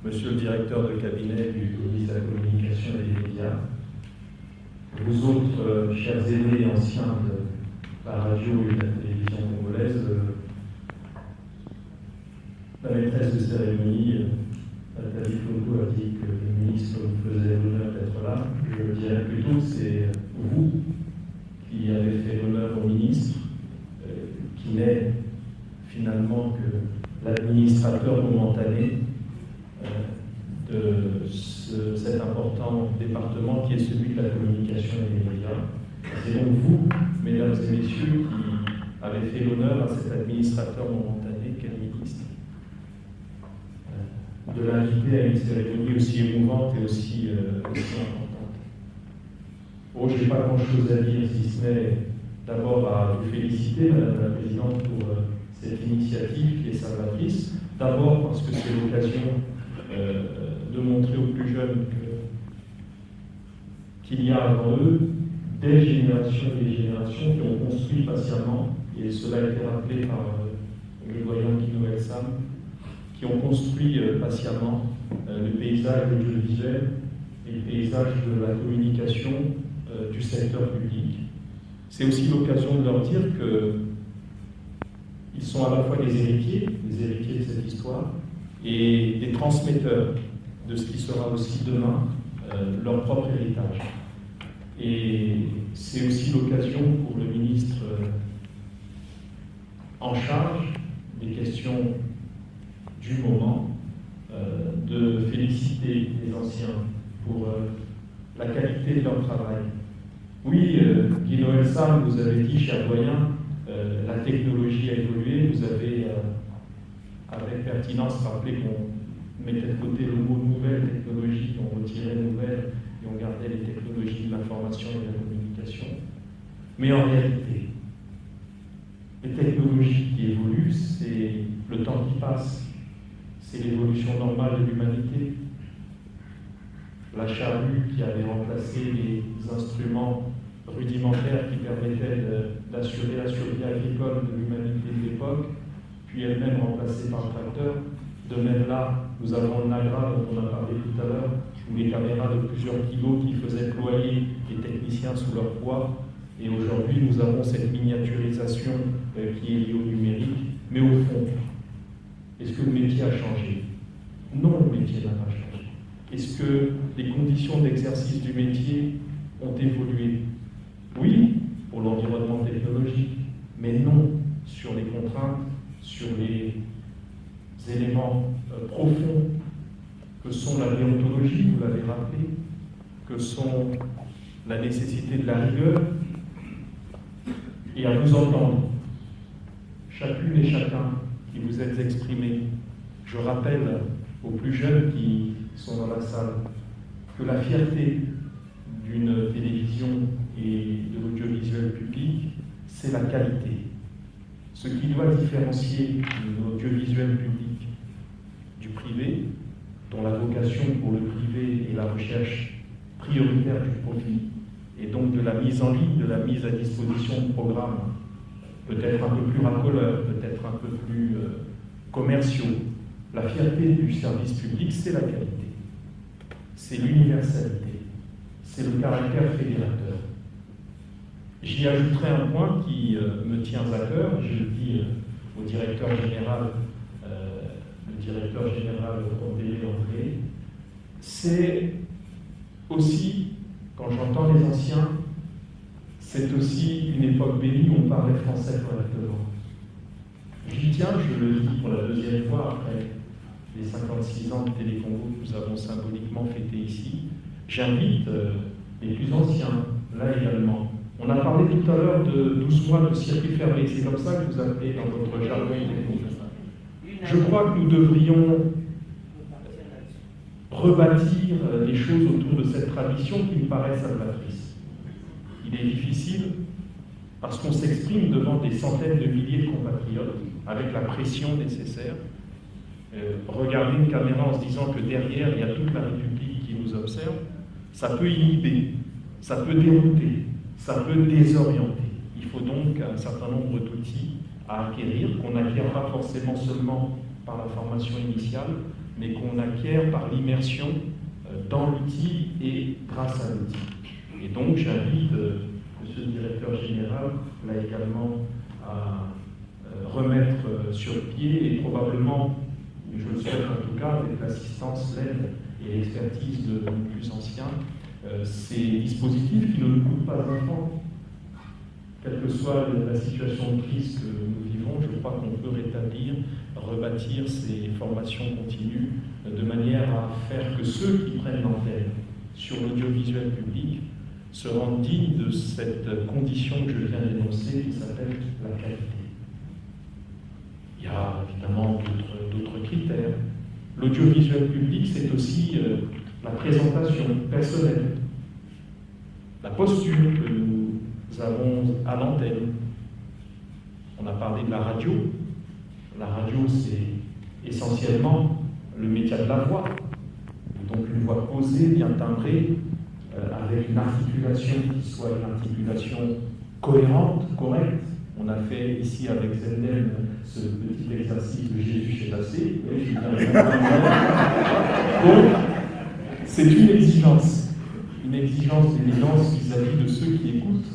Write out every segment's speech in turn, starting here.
Monsieur le directeur de cabinet du ministre de la Communication et des Médias, vous autres, chers aînés et anciens de la radio et de la télévision congolaise, la maîtresse de cérémonie, Nathalie Foto, a dit que le ministre vous faisait l'honneur d'être là. Je dirais plutôt que c'est vous qui avez fait l'honneur au ministre, qui n'est finalement que l'administrateur momentané de cet important département qui est celui de la communication et des médias. C'est donc vous, mesdames et messieurs, qui avez fait l'honneur à cet administrateur momentané qu'est le ministre, de l'inviter à une cérémonie aussi émouvante et aussi importante. Oh, je n'ai pas grand-chose à dire, si ce n'est d'abord à vous féliciter, Madame la Présidente, pour cette initiative qui est salvatrice. D'abord parce que c'est l'occasion de montrer aux plus jeunes qu'il y a avant eux des générations et des générations qui ont construit patiemment, et cela a été rappelé par le doyen Guy Noël Sam, qui ont construit patiemment le paysage audiovisuel et le paysage de la communication du secteur public. C'est aussi l'occasion de leur dire qu'ils sont à la fois des héritiers de cette histoire, et des transmetteurs de ce qui sera aussi demain leur propre héritage. Et c'est aussi l'occasion pour le ministre en charge des questions du moment de féliciter les anciens pour la qualité de leur travail. Oui, Guy Noël Sam, vous avez dit, cher doyen, la technologie a évolué, vous avez avec pertinence rappelé qu'on mettait de côté le mot nouvelle technologie, on retirait nouvelle et on gardait les technologies de l'information et de la communication. Mais en réalité, les technologies qui évoluent, c'est le temps qui passe, c'est l'évolution normale de l'humanité. La charrue qui avait remplacé les instruments rudimentaires qui permettaient d'assurer la survie agricole de l'humanité de l'époque, puis elle-même remplacée par le tracteur. De même là, nous avons le Nagra dont on a parlé tout à l'heure, ou les caméras de plusieurs kilos qui faisaient ployer les techniciens sous leur poids. Et aujourd'hui, nous avons cette miniaturisation qui est liée au numérique. Mais au fond, est-ce que le métier a changé? Non, le métier n'a pas changé. Est-ce que les conditions d'exercice du métier ont évolué? Oui, pour l'environnement technologique, mais non sur les contraintes, sur les éléments profonds que sont la déontologie, vous l'avez rappelé, que sont la nécessité de la rigueur, et à vous entendre, chacune et chacun qui vous êtes exprimés. Je rappelle aux plus jeunes qui sont dans la salle que la fierté d'une télévision et de l'audiovisuel public, c'est la qualité. Ce qui doit différencier l'audiovisuel public du privé, dont la vocation pour le privé est la recherche prioritaire du profit, et donc de la mise en ligne, de la mise à disposition de programmes peut-être un peu plus racoleurs, peut-être un peu plus commerciaux. La fierté du service public, c'est la qualité, c'est l'universalité, c'est le caractère fédérateur. J'y ajouterai un point qui me tient à cœur, je le dis au directeur général, le directeur général Ondélé André, c'est aussi, quand j'entends les anciens, c'est aussi une époque bénie où on parlait français correctement. J'y tiens, je le dis pour la deuxième fois après les 56 ans de Télécongo que nous avons symboliquement fêté ici. J'invite les plus anciens, là également. On a parlé tout à l'heure de 12 mois de circuit fermé, c'est comme ça que vous appelez dans votre jargon technique. Je crois que nous devrions rebâtir les choses autour de cette tradition qui me paraît salvatrice. Il est difficile parce qu'on s'exprime devant des centaines de milliers de compatriotes avec la pression nécessaire. Regarder une caméra en se disant que derrière il y a toute la République qui nous observe, ça peut inhiber, ça peut dérouter, ça peut désorienter. Il faut donc un certain nombre d'outils à acquérir, qu'on n'acquiert pas forcément seulement par la formation initiale, mais qu'on acquiert par l'immersion dans l'outil et grâce à l'outil. Et donc j'invite Monsieur le Directeur Général, là également, à remettre sur pied, et probablement, je le souhaite en tout cas, avec l'assistance, l'aide et l'expertise de nos plus anciens, ces dispositifs qui ne nous coûtent pas un franc. Quelle que soit la situation de crise que nous vivons, je crois qu'on peut rétablir, rebâtir ces formations continues de manière à faire que ceux qui prennent l'antenne sur l'audiovisuel public se rendent dignes de cette condition que je viens d'énoncer qui s'appelle la qualité. Il y a évidemment d'autres critères. L'audiovisuel public, c'est aussi la présentation personnelle, la posture que nous avons à l'antenne. On a parlé de la radio. La radio, c'est essentiellement le métier de la voix. Donc une voix posée, bien timbrée, avec une articulation qui soit une articulation cohérente, correcte. On a fait ici avec Zendel ce petit exercice de Jésus chez Lassé. Donc, c'est une exigence d'élégance vis-à-vis de ceux qui écoutent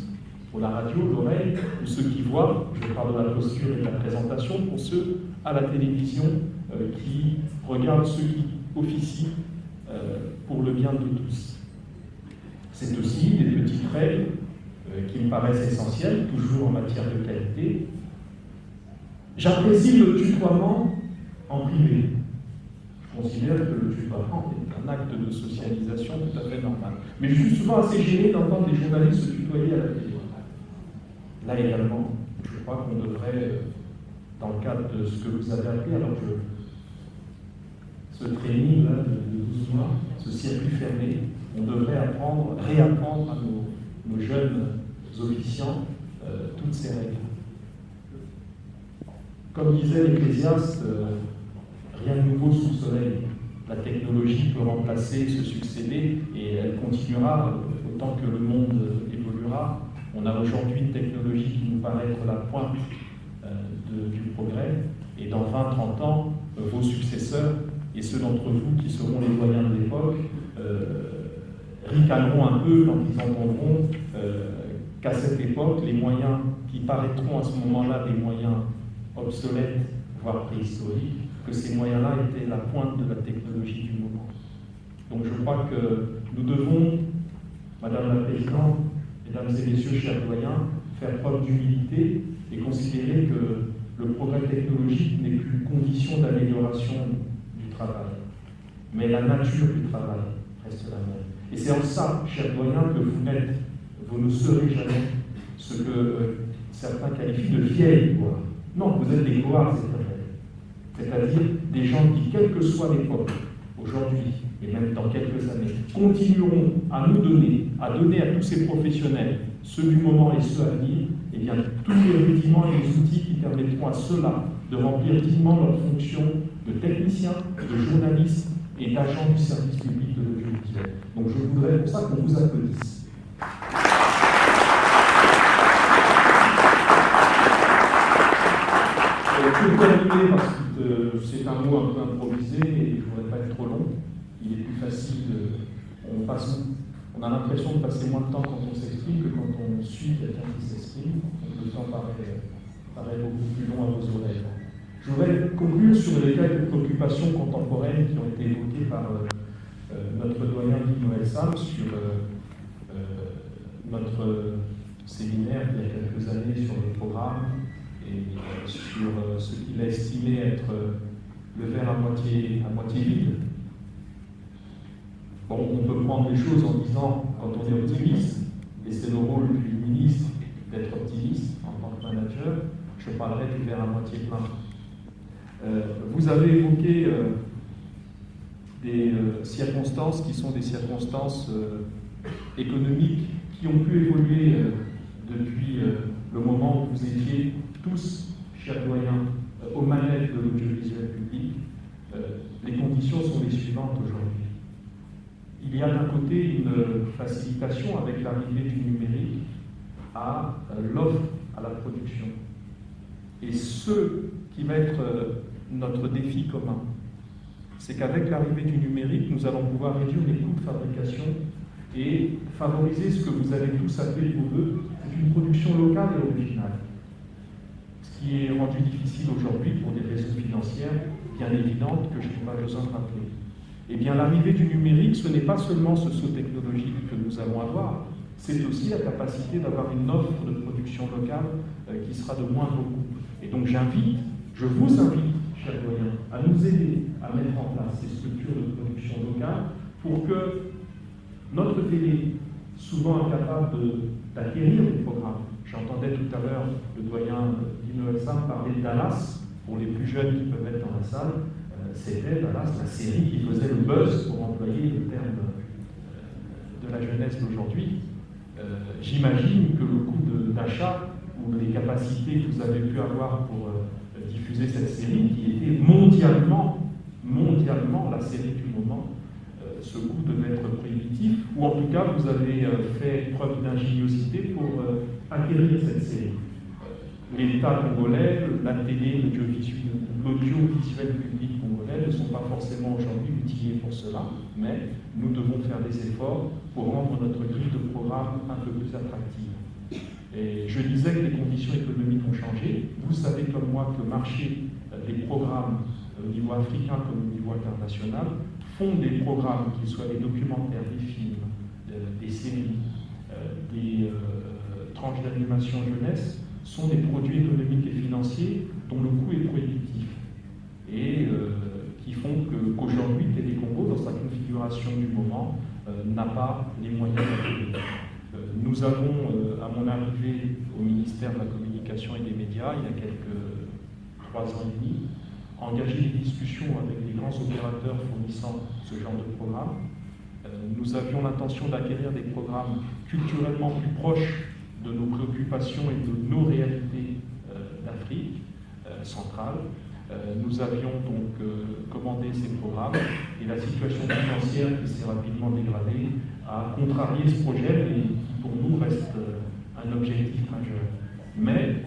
pour la radio, l'oreille, ou ceux qui voient. Je parle de la posture et de la présentation pour ceux à la télévision qui regardent ceux qui officient pour le bien de tous. C'est aussi des petites règles qui me paraissent essentielles, toujours en matière de qualité. J'apprécie le tutoiement en privé. Je considère que le tutoiement est un acte de socialisation tout à fait normal. Mais je suis souvent assez gêné d'entendre des journalistes se tutoyer à la télé. Là également, je crois qu'on devrait, dans le cadre de ce que vous avez appris, alors ce training là, de 12 mois, ce circuit fermé, on devrait réapprendre à nos jeunes officiants toutes ces règles. Comme disait l'Ecclésiaste, rien de nouveau sous le soleil. La technologie peut remplacer, se succéder, et elle continuera autant que le monde évoluera. On a aujourd'hui une technologie qui nous paraît être la pointe du progrès, et dans 20-30 ans, vos successeurs et ceux d'entre vous qui seront les doyens de l'époque ricaneront un peu quand ils entendront qu'à cette époque, les moyens qui paraîtront à ce moment-là des moyens obsolètes, voire préhistoriques, que ces moyens-là étaient la pointe de la technologie du moment. Donc je crois que nous devons, Madame la Présidente, Mesdames et Messieurs, chers doyens, faire preuve d'humilité et considérer que le progrès technologique n'est plus une condition d'amélioration du travail, mais la nature du travail reste la même. Et c'est en ça, chers doyens, que vous ne serez jamais ce que certains qualifient de vieilles gloires. Non, vous êtes des gloires éternelles. C'est-à-dire des gens qui, quelle que soit l'époque, aujourd'hui, et même dans quelques années, continueront à nous donner, à donner à tous ces professionnels, ceux du moment et ceux à venir, eh bien, tous les rudiments et les outils qui permettront à ceux-là de remplir dignement leur fonction de technicien, de journaliste et d'agent du service public de l'audiovisuel. Donc je voudrais pour ça qu'on vous applaudisse. Pour terminer, parce que c'est un mot un peu improvisé et je ne voudrais pas être trop long, il est plus facile, on a l'impression de passer moins de temps quand on s'exprime que quand on suit quelqu'un qui s'exprime, donc le temps paraît beaucoup plus long à vos oreilles. Je voudrais conclure sur les quelques préoccupations contemporaines qui ont été évoquées par notre doyen Guy Noël Sam sur notre séminaire il y a quelques années sur les programmes et sur ce qu'il a estimé être le verre à moitié vide. Bon, on peut prendre les choses en disant, quand on est optimiste, et c'est le rôle du ministre d'être optimiste en tant que manager, je parlerai du verre à moitié plein. Vous avez évoqué des circonstances qui sont des circonstances économiques qui ont pu évoluer depuis le moment où vous étiez tous, chers doyens, aux manettes de l'audiovisuel public. Les conditions sont les suivantes aujourd'hui. Il y a d'un côté une facilitation avec l'arrivée du numérique à l'offre, à la production. Et ce qui va être notre défi commun, c'est qu'avec l'arrivée du numérique, nous allons pouvoir réduire les coûts de fabrication et favoriser ce que vous avez tous appelé de vos vœux, c'est une production locale et originale. Ce qui est rendu difficile aujourd'hui pour des raisons financières bien évidentes que je n'ai pas besoin de rappeler. Eh bien, l'arrivée du numérique, ce n'est pas seulement ce saut technologique que nous allons avoir, c'est aussi la capacité d'avoir une offre de production locale qui sera de moindre coût. Et donc je vous invite, chers doyens, à nous aider à mettre en place ces structures de production locale pour que notre télé, souvent incapable d'acquérir des programmes, j'entendais tout à l'heure le doyen Dino Elsam parler de Dallas, pour les plus jeunes qui peuvent être dans la salle, c'était Dallas, la série qui faisait le buzz, pour employer le terme de la jeunesse d'aujourd'hui. J'imagine que le coût d'achat ou les capacités que vous avez pu avoir pour diffuser cette série, qui était mondialement la série du moment, ce coût devait être prohibitif, ou en tout cas vous avez fait preuve d'ingéniosité pour acquérir cette série. L'État congolais, la télé, l'audiovisuel public congolais ne sont pas forcément aujourd'hui outillés pour cela, mais nous devons faire des efforts pour rendre notre grille de programme un peu plus attractive. Et je disais que les conditions économiques ont changé. Vous savez comme moi que le marché des programmes au niveau africain comme au niveau international font des programmes, qu'ils soient des documentaires, des films, des séries, des tranches d'animation jeunesse, sont des produits économiques et financiers dont le coût est prohibitif et qui font qu'aujourd'hui Télé Congo, dans sa configuration du moment, n'a pas les moyens d'accueillir. Nous avons, à mon arrivée au ministère de la Communication et des Médias, il y a quelques 3 ans et demi, engagé des discussions avec les grands opérateurs fournissant ce genre de programme. Nous avions l'intention d'acquérir des programmes culturellement plus proches de nos préoccupations et de nos réalités d'Afrique centrale. Nous avions donc commandé ces programmes et la situation financière qui s'est rapidement dégradée a contrarié ce projet et qui pour nous reste un objectif majeur. Mais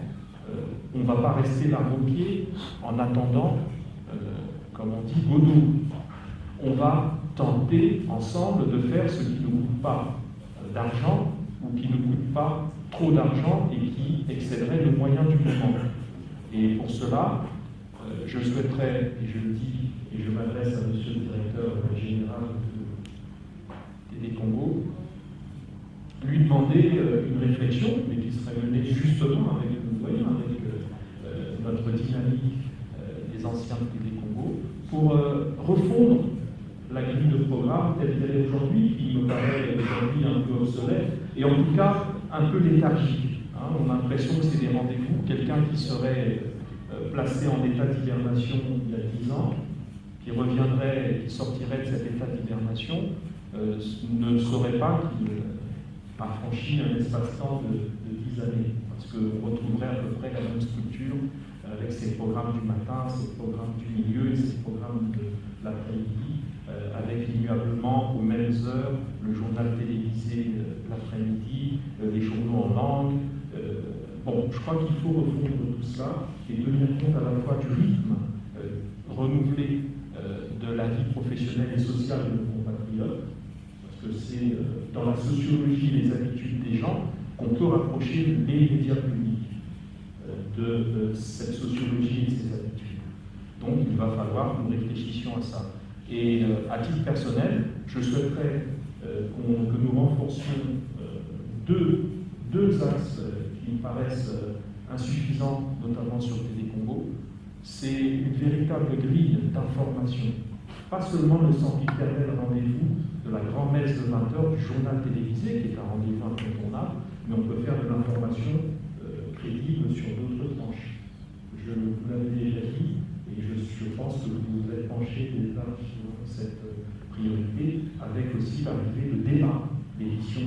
on ne va pas rester là au pied en attendant, comme on dit, Godot. On va tenter ensemble de faire ce qui ne coûte pas d'argent ou qui ne coûte pas trop d'argent et qui excéderait le moyen du moment. Et pour cela, je souhaiterais, et je le dis, et je m'adresse à monsieur le directeur général de Télé Congo, lui demander une réflexion, mais qui serait menée justement avec nos doyens, avec notre dynamique des anciens de Télé Congo, pour refondre la grille de programme telle qu'elle est aujourd'hui, qui me paraît aujourd'hui un peu obsolète, et en tout cas un peu léthargique. Hein. On a l'impression que c'est des rendez-vous. Quelqu'un qui serait placé en état d'hibernation il y a 10 ans, qui reviendrait, qui sortirait de cet état d'hibernation, ne saurait pas qu'il a franchi un espace-temps de 10 années, parce qu'on retrouverait à peu près la même structure avec ces programmes du matin, ces programmes du milieu et ces programmes de l'après-midi, avec immuablement aux mêmes heures le journal télévisé l'après-midi, les journaux en langue. Bon, je crois qu'il faut refondre tout cela et tenir compte à la fois du rythme renouvelé de la vie professionnelle et sociale de nos compatriotes, parce que c'est dans la sociologie et les habitudes des gens qu'on peut rapprocher les médias publics de cette sociologie et ces habitudes. Donc il va falloir que nous réfléchissions à ça. Et à titre personnel, je souhaiterais que nous renforcions deux axes qui me paraissent insuffisants, notamment sur Télé Congo. C'est une véritable grille d'information. Pas seulement le sempiternel rendez-vous de la grand-messe de 20h du journal télévisé, qui est un rendez-vous incontournable, mais on peut faire de l'information crédible sur d'autres tranches. Je vous l'avais déjà dit, et je pense que vous vous êtes penché déjà sur cette priorité, avec aussi l'arrivée de débat, d'édition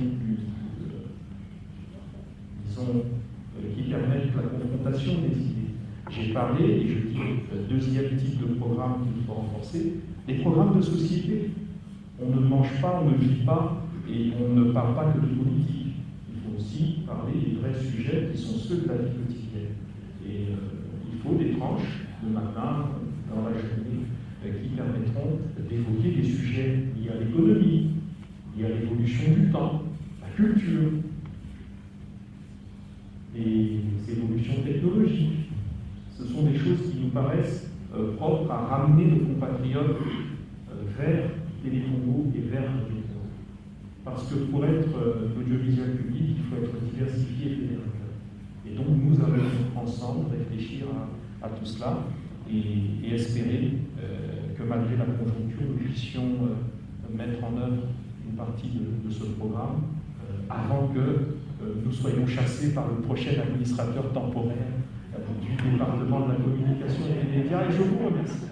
disons, qui permettent la confrontation des idées. J'ai parlé, et je dis deuxième type de programme qu'il faut renforcer, les programmes de société. On ne mange pas, on ne vit pas, et on ne parle pas que de politique. Il faut aussi parler des vrais sujets qui sont ceux de la vie quotidienne. Et il faut des tranches le matin, dans la journée, qui permettront d'évoquer des sujets liés à l'économie, liés à l'évolution du temps, la culture, les évolutions technologiques. Ce sont des choses qui nous paraissent propres à ramener nos compatriotes vers Télé-Congo et vers le Congo. Parce que pour être l'audiovisuel public, il faut être diversifié et fédérateur. Et donc nous allons ensemble réfléchir à tout cela et espérer que malgré la conjoncture, nous puissions mettre en œuvre une partie de ce programme avant que nous soyons chassés par le prochain administrateur temporaire du département de la communication et des médias. Et je vous remercie.